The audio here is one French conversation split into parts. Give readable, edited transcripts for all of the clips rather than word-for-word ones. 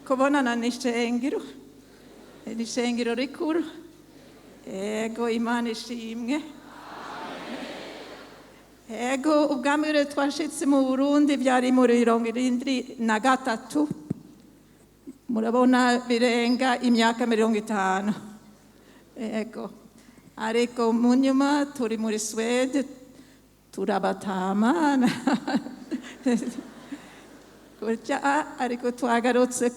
Kubonana n'ishengero ishengero rikuru ego Imana ishimwe ego ubwami rero twashitse mu Burundi byari muri 73 murabona birenga imyaka 50 ego ariko mu nyuma turi muri Swede turabatamana kurya ariko twagarutse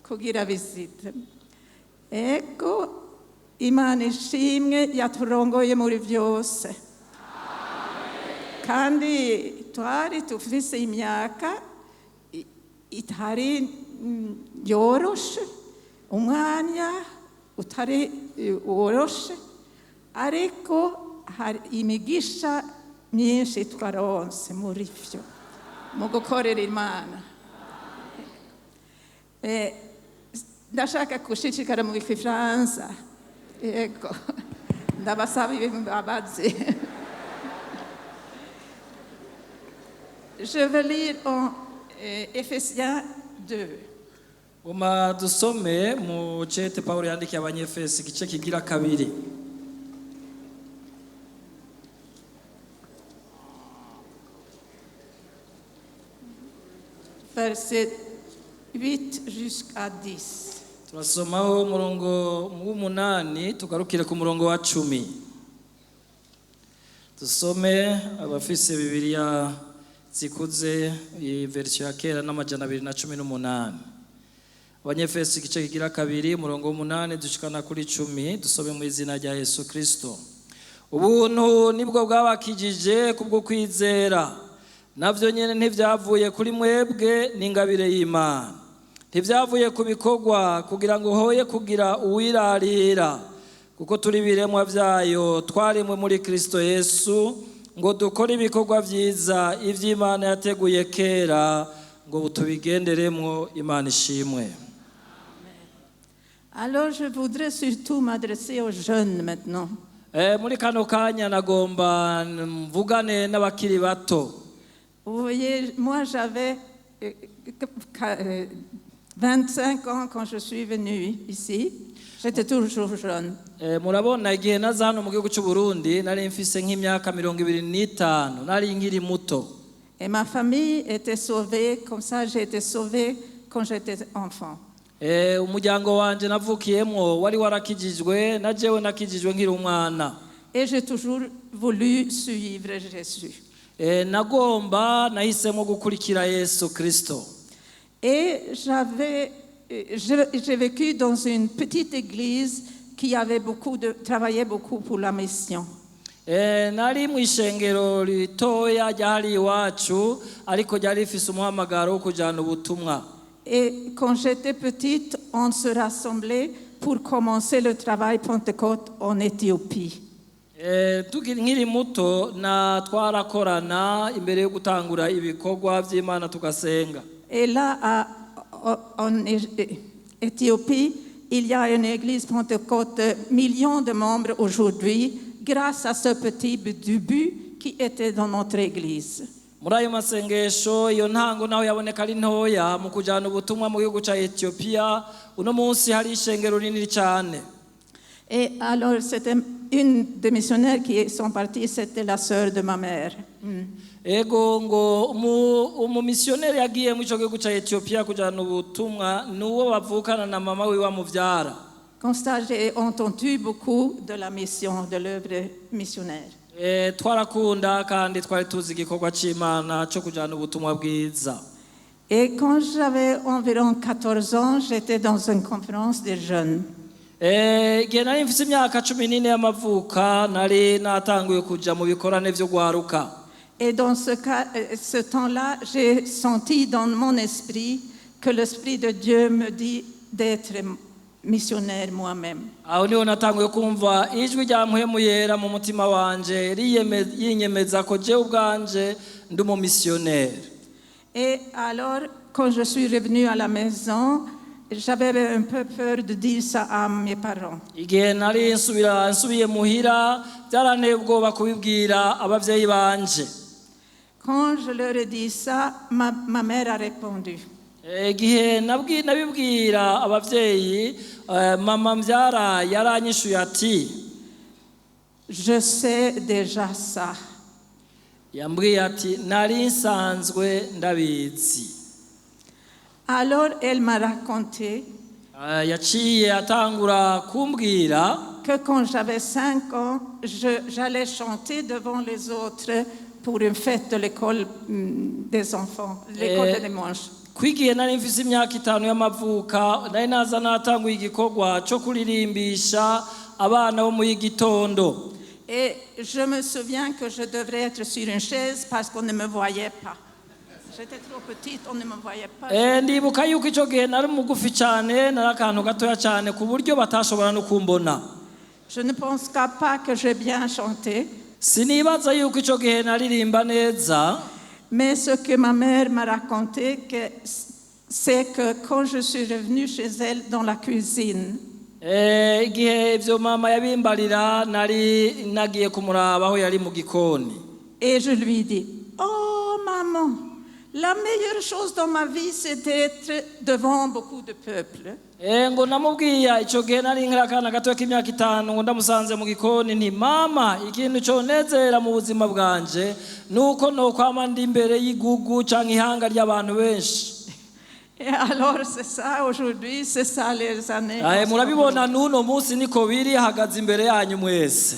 kugira visite ego Imana ishimwe yaturongoye muri byose kandi twari tufise imyaka itari yoroshe umwanya utari woroshe ariko hari imigisha myinshi twaronse muri byo mu gukorera Imana ndashaka gushishikara mu Gifaransa ego ndabasaba imbabazi. Je vais lire en Ephésiens 2. Uma dusome mu cete Paulo yandikiye abanyefesi igice kigira kabiri. Verset 8 jusqu'à 10. Turasomaho umurongo w'umunani tugarukire ku murongo wa 10. Dusome abafise Bibiliya zikuze version ya kera n'amajana 218. Abanyefesi igice kigira kabiri umurongo w'umunani dushikana kuri 10 dusome mu izina rya Yesu Kristo. Ubuntu nibwo bwabakijije kubwo kwizera. Navyo nyene ntivyavuye kuri mwebwe n'ingabire y'Imana. Ntivyavuye kubikorwa kugira ngo hoye kugira uwirarira kuko turi biremwa vyayo twarimwe muri Kristo Yesu ngo dukore ibikorwa vyiza ivy'Imana yateguye kera ngo tubigenderemwo. Imana ishimwe. Alors je voudrais surtout m'adresser aux jeunes maintenant. Muri kano kanya nagomba mvugane n'abakiri bato. Vous voyez, moi j'avais 25 ans quand je suis venue ici. J'étais toujours jeune. Murabona igihe naza hano mu gihugu cy'u Burundi nari mfise nk'imyaka 25 nari nkiri muto. Et ma famille était sauvée, comme ça j'ai été sauvée quand j'étais enfant. Umuryango wanje navukiyemwo wari warakijijwe na jewe nakijijwe nkiri umwana. Et j'ai toujours voulu suivre Jésus. Nagomba nahisemo gukurikira Yesu Kristo. Et j'ai vécu dans une petite église qui avait travaillait beaucoup pour la mission. Nari mu ishengero ritoya ryari iwacu ariko ryari rifise umuhamagaro wo kujana ubutumwa. Et quand j'étais petite, on se rassemblait pour commencer le travail Pentecôte en Éthiopie. Nkiri muto na twarakorana imbere yo gutangura ibikorwa by'Imana tugasenga. Et là, en Éthiopie, il y a une église Pentecôte, millions de membres aujourd'hui, grâce à ce petit début qui était dans notre église. Muri ayo masengesho iyo ntango naho yaboneka ari ntoya mu kujana ubutumwa mu gihugu ca Ethiopia, uno munsi hari ishengero rinini cyane. Et alors, c'était une des missionnaires qui sont partis, c'était la sœur de ma mère. Ego ngo umu missionnaire yagiye mu gihugu ca Ethiopia kujana ubutumwa nuwo bavukana na mama we wa muvyara. Comme ça, j'ai entendu beaucoup de la mission, de l'œuvre missionnaire. Twarakunda kandi twari tuzi igikorwa c'Imana cyo kujana ubutumwa bwiza. Et quand j'avais environ 14 ans, j'étais dans une conférence des jeunes. Igihe nari mfise imyaka 14 y'amavuka nari natanguye kuja mu bikorane vyo gwaruka. Et dans ce temps-là, j'ai senti dans mon esprit que l'Esprit de Dieu me dit d'être missionnaire moi-même. Aho niho natanguye kumva ijwi rya mpwemu yera mu mutima wanje yinyemeza ko je ubwanje ndi mu missionnaire. Et alors, quand je suis revenue à la maison, j'avais un peu peur de dire ça à mes parents. igihe nari nsubiye muhira byaranteye ubwoba kubibwira abavyeyi banje. Quand je leur ai dit ça, ma mère a répondu. Igihe nabibwira abavyeyi mama mbyara yaranyishuye ati Je sais déjà ça. yambwiye ati nari nsanzwe ndabizi. Alors elle m'a raconté yaciye atangura kumbwira que quand j'avais 5 ans, j'allais chanter devant les autres pour une fête de l'école des enfants, l'école de dimanche. kwigiye nari mfise imyaka 5 y'amavuka nari naza natanguye igikorwa cyo kuririmbisha abana bo mu y'igitondo. Et je me souviens que je devrais être sur une chaise parce qu'on ne me voyait pas. J'étais trop petite, on ne me voyait pas. ndibuka yuko icyo gihe nari mugufi cyane nari akantu gatoya cyane ku buryo batashobora no kumbona. Je ne pense pas que j'ai bien chanté. Sinibaza yuko icyo gihe naririmba neza. Mais ce que ma mère m'a raconté, c'est que quand je suis revenue chez elle dans la cuisine, igihe ibyo mama yabimbarira nari nagiye kumuraba aho yari mu gikoni. Et je lui dis, oh maman, la meilleure chose dans ma vie, c'est d'être devant beaucoup de peuple. ngo namubwiye icyo gihe nari nk'akana gato k'imyaka 5 ngo ndamusanze mu gikoni nti mama ikintu cyonezera mu buzima bwanje nuko nokwama ndi imbere y'igugu cyangwa ihanga ry'abantu benshi. Et alors c'est ça aujourd'hui, c'est ça les années. murabibona n'uno munsi niko biri hagaze imbere yanyu mwese.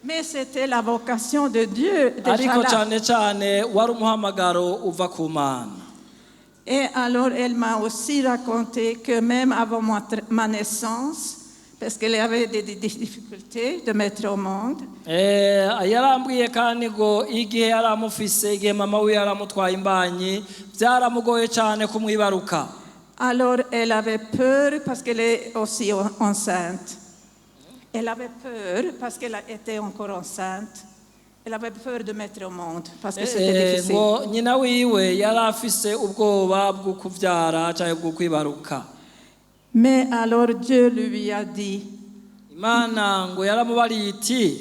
Mais c'était la vocation de Dieu ariko déjà là. cyane wari umuhamagaro uva ku Mana. Et alors elle m'a aussi raconté que même avant ma naissance, parce qu'elle avait des difficultés de mettre au monde, yarambwiye kandi ngo igihe yaramufise igihe mama we yaramutwaye imbanyi byaramugoye cyane kumwibaruka. alors elle avait peur parce qu'elle est aussi enceinte. Elle avait peur parce qu'elle était encore enceinte. Elle avait peur de mettre au monde parce que c'était difficile. ngo nyina wiwe yarafise ubwoba bwo kuvyara cyangwa bwo kwibaruka. Mais alors Dieu lui a dit, Imana ngo yaramubariye iti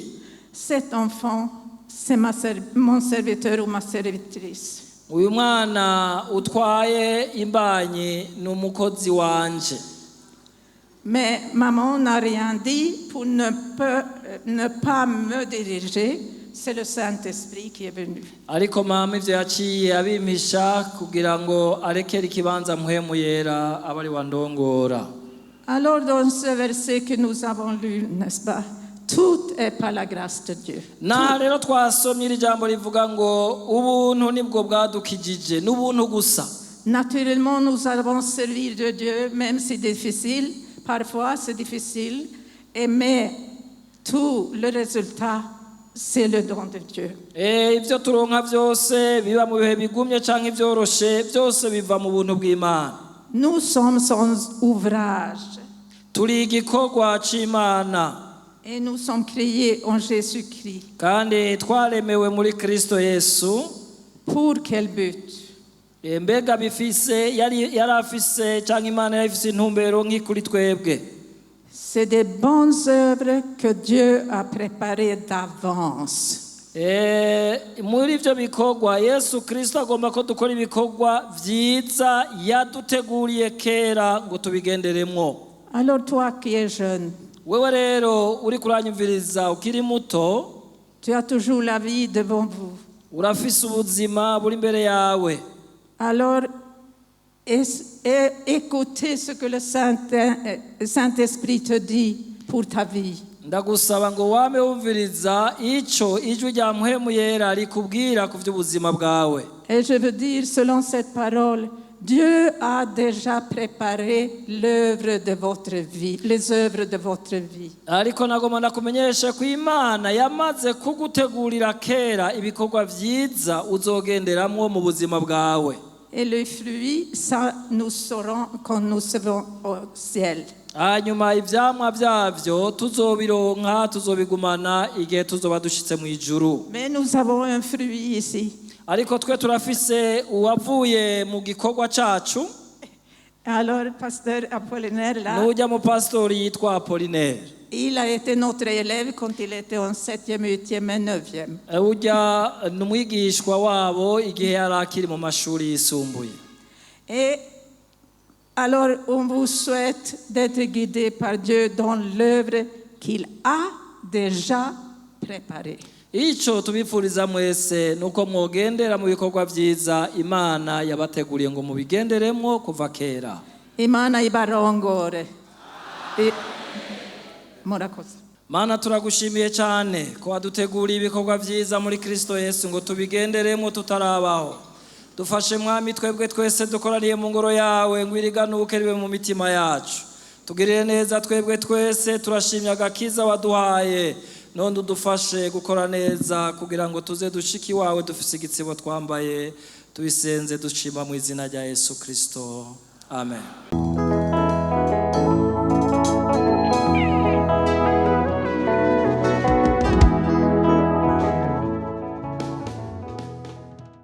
cet enfant, c'est mon serviteur ou ma servitrice. uyu mwana utwaye imbanyi ni umukozi wanje. Mais maman n'a rien dit pour ne pas me diriger. C'est le Saint-Esprit qui est venu. ariko mama ivyo yaciye abimpisha kugira ngo arekere ikibanza mpwemu yera abari wandongora. Alors dans ce verset que nous avons lu, n'est-ce pas, tout est par la grâce de Dieu. Naha rero twasomye iri jambo rivuga ngo ubuntu nibwo bwadukijije n'ubuntu gusa. Naturellement, nous allons servir de Dieu, même si c'est difficile. Parfois, c'est difficile. Mais tout le résultat, c'est le don de Dieu. Ibyo turonka byose biba mu bihe bigumye canke ibyoroshe byose biva mu buntu bw'Imana. Nous sommes son ouvrage. Turi igikorwa c'Imana. Et nous sommes créés en Jésus-Christ. Kandi twaremewe muri Kristo Yesu. Pour quel but? Mbega bifise yari afise canke Imana yari ifise intumbero nk'ikuri twebwe. C'est des bonnes œuvres que Dieu a préparées d'avance. Muri ivyo bikorwa Yesu Kristo agomba ko dukora ibikorwa vyiza yaduteguriye kera ngo tubigenderemwo. Alors toi qui es jeune, wewe rero uri kuranyumviriza ukiri muto, tu as toujours la vie devant vous. urafise ubuzima buri imbere yawe. Alors écoutez ce que le Saint-Esprit te dit pour ta vie. Ndagusaba ngo wame wumviriza ico ijwi rya mpwemu yera rikubwira ku vy'ubuzima bwawe. Et je veux dire, selon cette parole, Dieu a déjà préparé l'œuvre de votre vie, les œuvres de votre vie. Ariko nagomba ndakumenyesha ko Imana yamaze kugutegurira kera ibikorwa vyiza uzogenderamwo mu buzima bwawe. Et le fruit, ça nous saurons quand nous serons au ciel. Hanyuma ivyamwa vyavyo tuzobironka tuzobigumana igihe tuzoba dushitse mu ijuru. Mais nous avons un fruit ici. Ariko twe turafise uwavuye mu gikorwa cacu. Alors, pasteur Apollinaire, là, n'ujya mu pastori yitwa Apollinaire. il a été notre élève quand il était en 7e, 8e et 9e. Ujya ni umwigishwa wabo igihe yari akiri mu mashuri yisumbuye. Et alors, on vous souhaite d'être guidé par Dieu dans l'œuvre qu'il a déjà préparée. Icyo tubifuriza mwese nuko mwogendera mu bikorwa byiza Imana yabateguriye ngo mubigenderemo kuva kera. Imana ibarongore. Murakoze. Mana turagushimiye cyane ko waduteguriye ibikorwa byiza muri Kristo Yesu ngo tubigenderemo tutarabaho. Dufashe mwami twebwe twese dukoraniye mu ngoro yawe ngo iriganuke ribe mu mitima yacu. Tugirire neza twebwe twese turashimya agakiza waduhaye. None udufashe gukora neza kugira ngo tuze dushiki wawe dufise igitsibo twambaye tubisenze dushima mu izina rya Yesu Kristo. Amen.